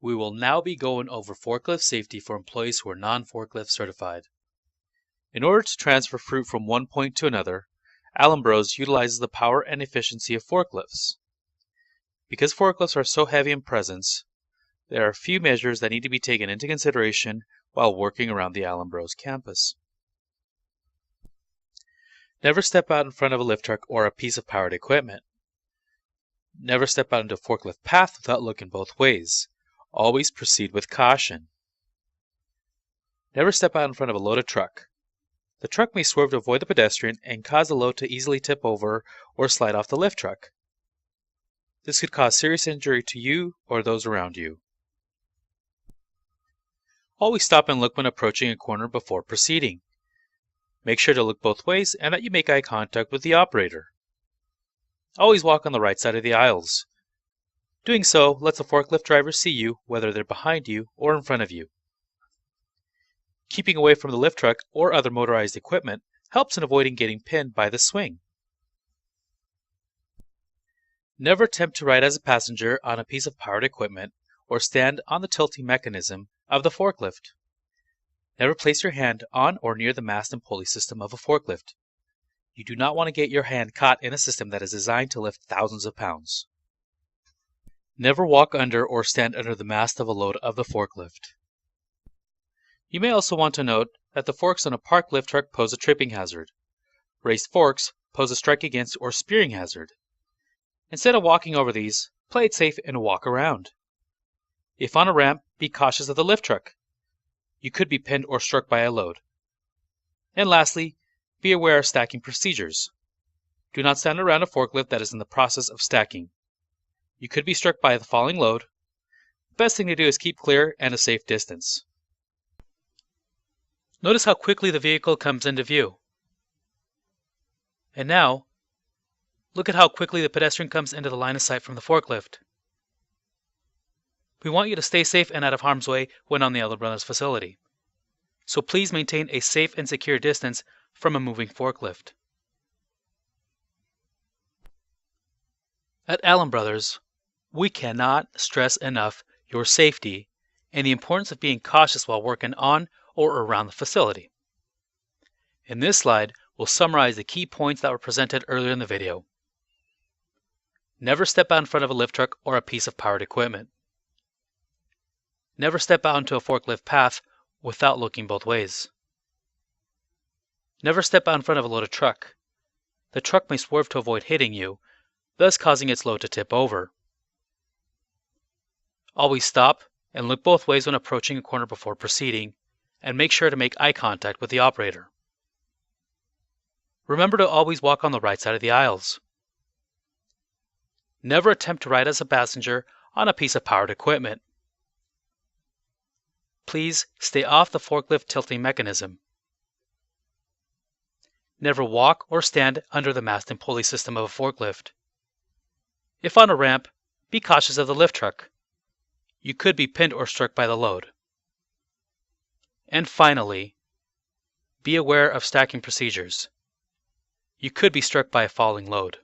We will now be going over forklift safety for employees who are non-forklift certified. In order to transfer fruit from one point to another, Allen Bros utilizes the power and efficiency of forklifts. Because forklifts are so heavy in presence, there are a few measures that need to be taken into consideration while working around the Allen Bros campus. Never step out in front of a lift truck or a piece of powered equipment. Never step out into a forklift path without looking both ways. Always proceed with caution. Never step out in front of a loaded truck. The truck may swerve to avoid the pedestrian and cause the load to easily tip over or slide off the lift truck. This could cause serious injury to you or those around you. Always stop and look when approaching a corner before proceeding. Make sure to look both ways and that you make eye contact with the operator. Always walk on the right side of the aisles. Doing so lets the forklift driver see you whether they're behind you or in front of you. Keeping away from the lift truck or other motorized equipment helps in avoiding getting pinned by the swing. Never attempt to ride as a passenger on a piece of powered equipment or stand on the tilting mechanism of the forklift. Never place your hand on or near the mast and pulley system of a forklift. You do not want to get your hand caught in a system that is designed to lift thousands of pounds. Never walk under or stand under the mast of a load of the forklift. You may also want to note that the forks on a parked lift truck pose a tripping hazard. Raised forks pose a strike against or spearing hazard. Instead of walking over these, play it safe and walk around. If on a ramp, be cautious of the lift truck. You could be pinned or struck by a load. And lastly, be aware of stacking procedures. Do not stand around a forklift that is in the process of stacking. You could be struck by the falling load. The best thing to do is keep clear and a safe distance. Notice how quickly the vehicle comes into view. And now, look at how quickly the pedestrian comes into the line of sight from the forklift. We want you to stay safe and out of harm's way when on the Allen Brothers facility. So please maintain a safe and secure distance from a moving forklift. At Allen Brothers, we cannot stress enough your safety and the importance of being cautious while working on or around the facility. In this slide, we'll summarize the key points that were presented earlier in the video. Never step out in front of a lift truck or a piece of powered equipment. Never step out into a forklift path without looking both ways. Never step out in front of a loaded truck. The truck may swerve to avoid hitting you, thus causing its load to tip over. Always stop and look both ways when approaching a corner before proceeding, and make sure to make eye contact with the operator. Remember to always walk on the right side of the aisles. Never attempt to ride as a passenger on a piece of powered equipment. Please stay off the forklift tilting mechanism. Never walk or stand under the mast and pulley system of a forklift. If on a ramp, be cautious of the lift truck. You could be pinned or struck by the load. And finally, be aware of stacking procedures. You could be struck by a falling load.